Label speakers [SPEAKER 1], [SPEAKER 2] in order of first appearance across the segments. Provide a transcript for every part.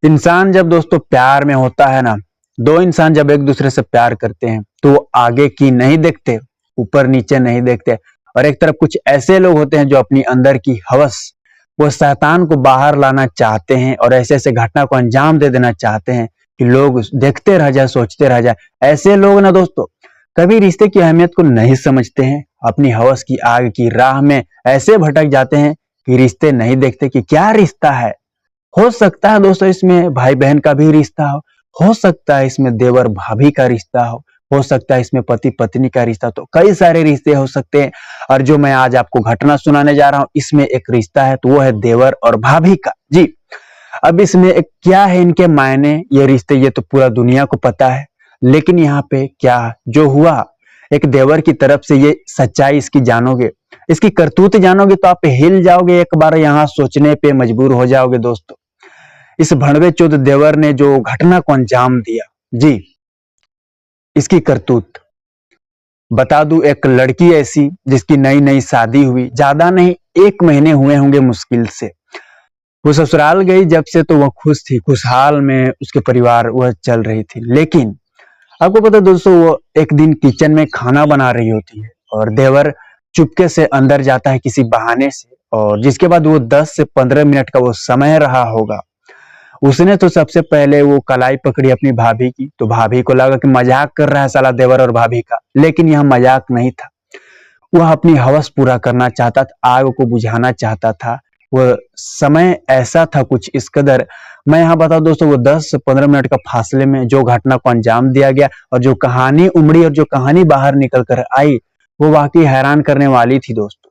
[SPEAKER 1] इंसान जब दोस्तों प्यार में होता है ना, दो इंसान जब एक दूसरे से प्यार करते हैं तो वो आगे की नहीं देखते, ऊपर नीचे नहीं देखते। और एक तरफ कुछ ऐसे लोग होते हैं जो अपनी अंदर की हवस, वो शैतान को बाहर लाना चाहते हैं और ऐसे ऐसे घटना को अंजाम दे देना चाहते हैं कि लोग देखते रह जाए, सोचते रह जाए। ऐसे लोग ना दोस्तों कभी रिश्ते की अहमियत को नहीं समझते हैं, अपनी हवस की आग की राह में ऐसे भटक जाते हैं कि रिश्ते नहीं देखते कि क्या रिश्ता है। हो सकता है दोस्तों इसमें भाई बहन का भी रिश्ता हो सकता है इसमें देवर भाभी का रिश्ता हो सकता है इसमें पति पत्नी का रिश्ता, तो कई सारे रिश्ते हो सकते हैं। और जो मैं आज आपको घटना सुनाने जा रहा हूं इसमें एक रिश्ता है, तो वो है देवर और भाभी का। जी, अब इसमें क्या है, इनके मायने, ये रिश्ते, ये तो पूरा दुनिया को पता है। लेकिन यहाँ पे क्या जो हुआ, एक देवर की तरफ से, ये सच्चाई इसकी जानोगे, इसकी करतूत जानोगे तो आप हिल जाओगे, एक बार यहाँ सोचने पे मजबूर हो जाओगे दोस्तों। इस भड़वे चोद देवर ने जो घटना को अंजाम दिया, जी, इसकी करतूत बता दूं। एक लड़की ऐसी जिसकी नई नई शादी हुई, ज्यादा नहीं 1 महीने हुए होंगे मुश्किल से। वो ससुराल गई जब से तो वह खुश थी, खुशहाल में उसके परिवार वह चल रही थी। लेकिन आपको पता दोस्तों, वो एक दिन किचन में खाना बना रही होती है और देवर चुपके से अंदर जाता है किसी बहाने से, और जिसके बाद वो 10 से 15 मिनट का वो समय रहा होगा। उसने तो सबसे पहले वो कलाई पकड़ी अपनी भाभी की, तो भाभी को लगा कि मजाक कर रहा है साला देवर और भाभी का, लेकिन यह मजाक नहीं था। वह अपनी हवस पूरा करना चाहता था, आग को बुझाना चाहता था। वह समय ऐसा था कुछ इस कदर, मैं यहाँ बता दोस्तों, वो 10 से 15 मिनट का फासले में जो घटना को अंजाम दिया गया और जो कहानी उमड़ी और जो कहानी बाहर निकल कर आई, वो वाकई हैरान करने वाली थी दोस्तों।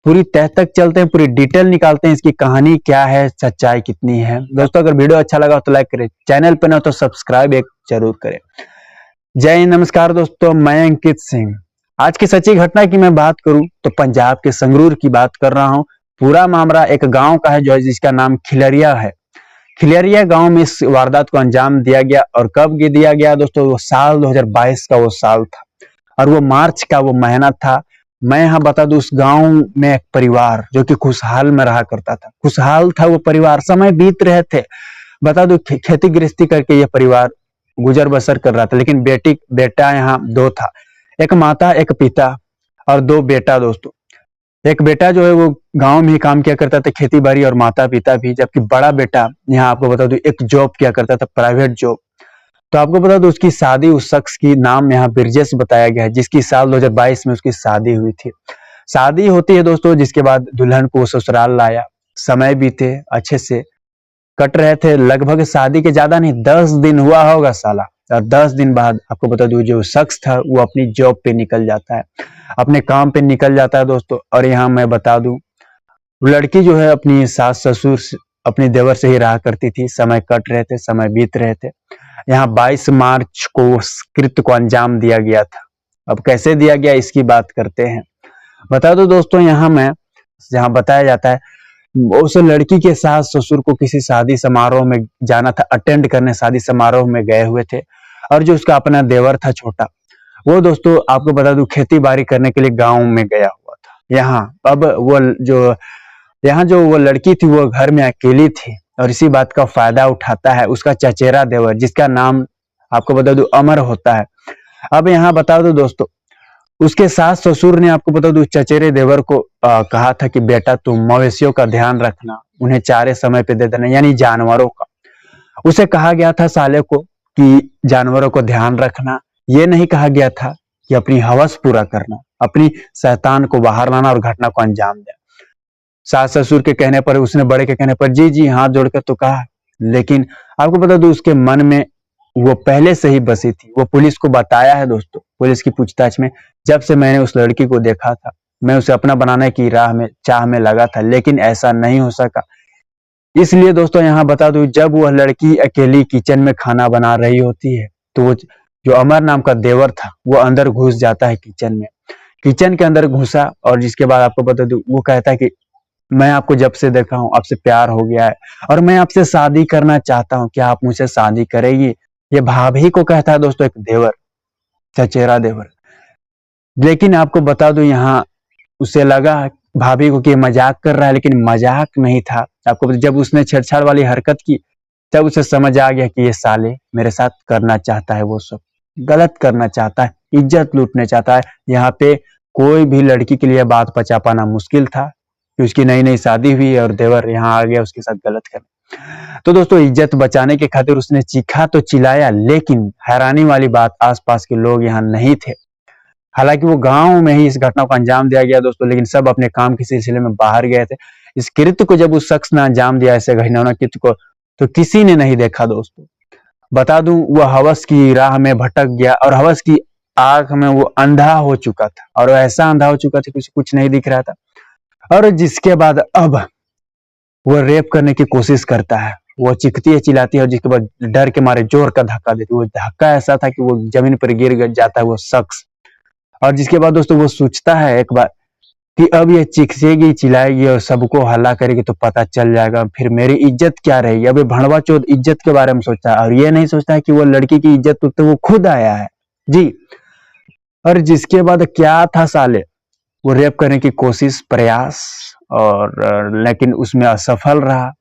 [SPEAKER 1] पूरी तह तक चलते हैं, पूरी डिटेल निकालते हैं, इसकी कहानी क्या है, सच्चाई कितनी है। दोस्तों अगर वीडियो अच्छा लगा तो लाइक करें, चैनल पर ना तो सब्सक्राइब एक जरूर करें। जय हिंद, नमस्कार दोस्तों, मैं अंकित सिंह। आज की सच्ची घटना की मैं बात करूं तो पंजाब के संगरूर की बात कर रहा हूं। पूरा मामला एक गांव का है जो जिसका नाम खिलरिया है। खिलरिया गांव में इस वारदात को अंजाम दिया गया। और कब दिया गया दोस्तों, वो साल 2022 का वो साल था और वो मार्च का वो महीना था। मैं यहाँ बता दूं, उस गांव में एक परिवार जो कि खुशहाल में रहा करता था, खुशहाल था वो परिवार, समय बीत रहे थे। बता दूं खेती गृहस्थी करके ये परिवार गुजर बसर कर रहा था। लेकिन बेटा यहाँ 2 था, एक माता एक पिता और 2 बेटा दोस्तों। एक बेटा जो है वो गांव में ही काम किया करता था, खेती बाड़ी, और माता पिता भी, जबकि बड़ा बेटा यहाँ आपको बता दूं एक जॉब किया करता था, प्राइवेट जॉब। तो आपको बता दो उसकी शादी, उस शख्स की नाम यहाँ बिरजेश बताया गया है, जिसकी साल 2022 में उसकी शादी हुई थी। शादी होती है दोस्तों, जिसके बाद दुल्हन को ससुराल लाया। समय बीते अच्छे से कट रहे थे, लगभग शादी के ज्यादा नहीं 10 दिन हुआ होगा साला। और 10 दिन बाद आपको बता दूं जो शख्स था वो अपनी जॉब पे निकल जाता है, अपने काम पे निकल जाता है दोस्तों। और यहाँ मैं बता दूं, लड़की जो है अपनी सास ससुर अपने देवर से ही रहा करती थी। समय कट रहे थे, समय बीत रहे थे। यहाँ 22 मार्च को उस कृत्य को अंजाम दिया गया था। अब कैसे दिया गया इसकी बात करते हैं। बता दो दोस्तों, यहाँ बताया जाता है उस लड़की के सास ससुर को किसी शादी समारोह में जाना था, अटेंड करने शादी समारोह में गए हुए थे। और जो उसका अपना देवर था छोटा, वो दोस्तों आपको बता दूं खेती बाड़ी करने के लिए गाँव में गया हुआ था। यहाँ जो वो लड़की थी वो घर में अकेली थी, और इसी बात का फायदा उठाता है उसका चचेरा देवर, जिसका नाम आपको बता दूं अमर होता है। अब यहाँ बता दो दोस्तों, उसके सास ससुर ने आपको बता दूं चचेरे देवर को कहा था कि बेटा तुम मवेशियों का ध्यान रखना, उन्हें चारे समय पे दे देना, यानी जानवरों का। उसे कहा गया था साले को कि जानवरों को ध्यान रखना, ये नहीं कहा गया था कि अपनी हवस पूरा करना, अपनी शैतान को बाहर लाना और घटना को अंजाम देना। सास ससुर के कहने पर, उसने बड़े के कहने पर जी जी हाथ जोड़कर तो कहा, लेकिन आपको बता दूं उसके मन में वो पहले से ही बसी थी। वो पुलिस को बताया है दोस्तों, पुलिस की पूछताछ में, जब से मैंने उस लड़की को देखा था मैं उसे अपना बनाने की चाह में लगा था, लेकिन ऐसा नहीं हो सका। इसलिए दोस्तों यहाँ बता दूं, जब वह लड़की अकेली किचन में खाना बना रही होती है तो वो जो अमर नाम का देवर था वो अंदर घुस जाता है किचन में। किचन के अंदर घुसा और जिसके बाद आपको बता दूं वो कहता है कि मैं आपको जब से देखा हूं आपसे प्यार हो गया है और मैं आपसे शादी करना चाहता हूं, क्या आप मुझसे शादी करेंगी? ये भाभी को कहता है दोस्तों एक देवर, चचेरा देवर। लेकिन आपको बता दूं यहाँ उसे लगा भाभी को कि मजाक कर रहा है, लेकिन मजाक नहीं था। आपको जब उसने छेड़छाड़ वाली हरकत की तब उसे समझ आ गया कि ये साले मेरे साथ करना चाहता है, वो सब गलत करना चाहता है, इज्जत लूटने चाहता है। यहाँ पे कोई भी लड़की के लिए बात पचा पाना मुश्किल था कि उसकी नई नई शादी हुई है और देवर यहाँ आ गया उसके साथ गलत करने। तो दोस्तों इज्जत बचाने के खातिर उसने चीखा तो चिल्लाया, लेकिन हैरानी वाली बात आसपास के लोग यहाँ नहीं थे। हालांकि वो गांव में ही इस घटना को अंजाम दिया गया दोस्तों, लेकिन सब अपने काम के सिलसिले में बाहर गए थे। इस कृत्य को जब उस शख्स ने अंजाम दिया, ऐसे घिनौना कृत्य को, तो किसी ने नहीं देखा दोस्तों। बता दूं वह हवस की राह में भटक गया और हवस की आग में वो अंधा हो चुका था, और ऐसा अंधा हो चुका था कि उसे कुछ नहीं दिख रहा था। और जिसके बाद अब वो रेप करने की कोशिश करता है, वो चीखती है चिल्लाती है, और जिसके बाद डर के मारे जोर का धक्का देती है। वो धक्का ऐसा था कि वो जमीन पर गिर जाता है वो शख्स। और जिसके बाद दोस्तों वो सोचता है एक बार कि अब ये चीखेगी चिल्लाएगी और सबको हल्ला करेगी तो पता चल जाएगा, फिर मेरी इज्जत क्या रहेगी। अब ये भड़वा चोद इज्जत के बारे में सोचता है, और ये नहीं सोचता है कि वो लड़की की इज्जत तो वो खुद आया है जी। और जिसके बाद क्या था साले, वो रेप करने की कोशिश प्रयास, और लेकिन उसमें असफल रहा।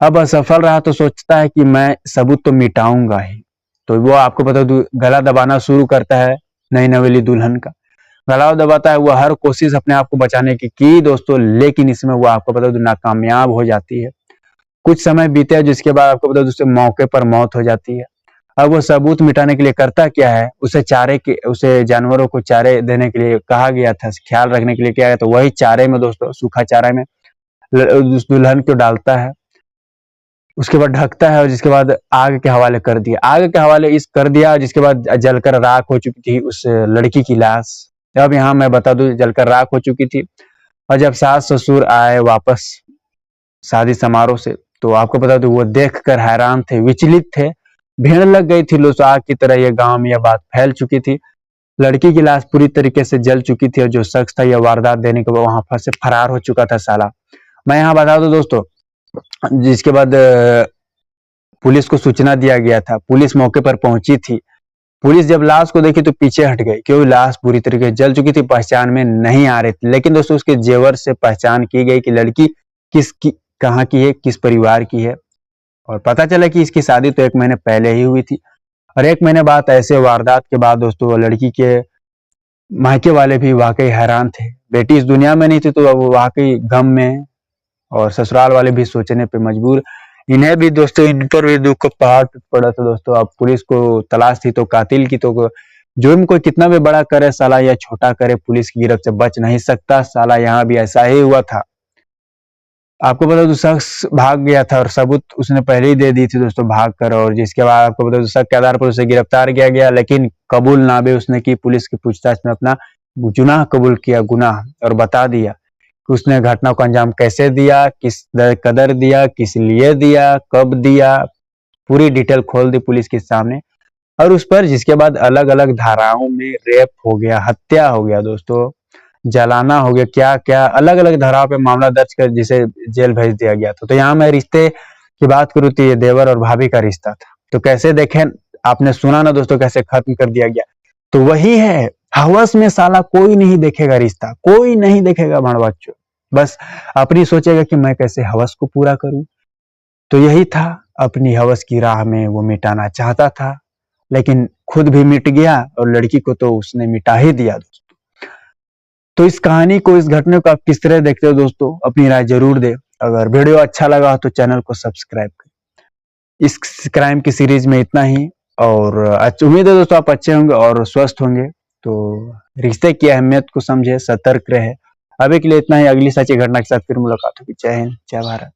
[SPEAKER 1] अब असफल रहा तो सोचता है कि मैं सबूत तो मिटाऊंगा ही। तो वो आपको बता दूं गला दबाना शुरू करता है नई नवेली दुल्हन का। गला दबाता है, वो हर कोशिश अपने आप को बचाने की दोस्तों, लेकिन इसमें वो आपको बता दूं नाकामयाब हो जाती है। कुछ समय बीते है जिसके बाद आपको बता दूं उससे मौके पर मौत हो जाती है। अब वो सबूत मिटाने के लिए करता क्या है, उसे जानवरों को चारे देने के लिए कहा गया था, ख्याल रखने के लिए किया गया, तो वही चारे में दोस्तों, सूखा चारा में उस दुल्हन को डालता है, उसके बाद ढकता है, और जिसके बाद आग के हवाले कर दिया। आग के हवाले इस कर दिया, जिसके बाद जलकर राख हो चुकी थी उस लड़की की लाश। अब यहाँ मैं बता दूं जलकर राख हो चुकी थी। और जब सास ससुर आए वापस शादी समारोह से, तो आपको बता दूं वो देखकर हैरान थे, विचलित थे। भीड़ लग गई थी लोग आग की तरह, ये गांव में यह बात फैल चुकी थी। लड़की की लाश पूरी तरीके से जल चुकी थी, और जो शख्स था यह वारदात देने के बाद वहां पर से फरार हो चुका था साला। मैं यहाँ बता दूं दोस्तों, जिसके बाद पुलिस को सूचना दिया गया था, पुलिस मौके पर पहुंची थी। पुलिस जब लाश को देखी तो पीछे हट गई, क्योंकि लाश पूरी तरीके से जल चुकी थी, पहचान में नहीं आ रही थी। लेकिन दोस्तों उसके जेवर से पहचान की गई कि लड़की कहाँ की है, किस परिवार की है। और पता चला कि इसकी शादी तो 1 महीने पहले ही हुई थी। और 1 महीने बाद ऐसे वारदात के बाद दोस्तों वो लड़की के मायके वाले भी वाकई हैरान थे। बेटी इस दुनिया में नहीं थी तो वो वाकई गम में, और ससुराल वाले भी सोचने पे मजबूर। इन्हें भी दोस्तों, इन पर भी दुख का पहाड़ टूट पड़ा था दोस्तों। अब पुलिस को तलाश थी तो कातिल की, तो जुर्म को कितना भी बड़ा करे साला या छोटा करे, पुलिस की गिरफ्त से बच नहीं सकता साला। यहाँ भी ऐसा ही हुआ था। आपको बता दो शख्स भाग गया था, और सबूत उसने पहले ही दे दी थी दोस्तों भाग कर। और जिसके बाद आपको बता दो शक के आधार पर उसे गिरफ्तार किया गया, लेकिन कबूल नाबे उसने की। पुलिस की पूछताछ में अपना गुनाह कबूल किया, गुनाह, और बता दिया कि उसने घटना को अंजाम कैसे दिया, किस कदर दिया, किस लिए दिया, कब दिया, पूरी डिटेल खोल दी पुलिस के सामने। और उस पर जिसके बाद अलग अलग धाराओं में रेप हो गया, हत्या हो गया दोस्तों, जलाना हो गया, क्या क्या अलग अलग धाराओं पे मामला दर्ज कर जिसे जेल भेज दिया गया था। तो यहाँ मैं रिश्ते की बात करूँ तो ये देवर और भाभी का रिश्ता था। तो कैसे देखें, आपने सुना ना दोस्तों कैसे खत्म कर दिया गया। तो वही है, हवस में साला कोई नहीं देखेगा रिश्ता, कोई नहीं देखेगा भड़बच्चों, बस अपनी सोचेगा कि मैं कैसे हवस को पूरा करूं। तो यही था, अपनी हवस की राह में वो मिटाना चाहता था, लेकिन खुद भी मिट गया और लड़की को तो उसने मिटा ही दिया दोस्तों। तो इस कहानी को, इस घटना को आप किस तरह देखते हो दोस्तों, अपनी राय जरूर दे। अगर वीडियो अच्छा लगा तो चैनल को सब्सक्राइब करें। इस क्राइम की सीरीज में इतना ही, और उम्मीद है दोस्तों आप अच्छे होंगे और स्वस्थ होंगे। तो रिश्ते की अहमियत को समझे, सतर्क रहे। अभी के लिए इतना ही, अगली सच्ची घटना के साथ फिर मुलाकात होगी। जय हिंद, जय भारत।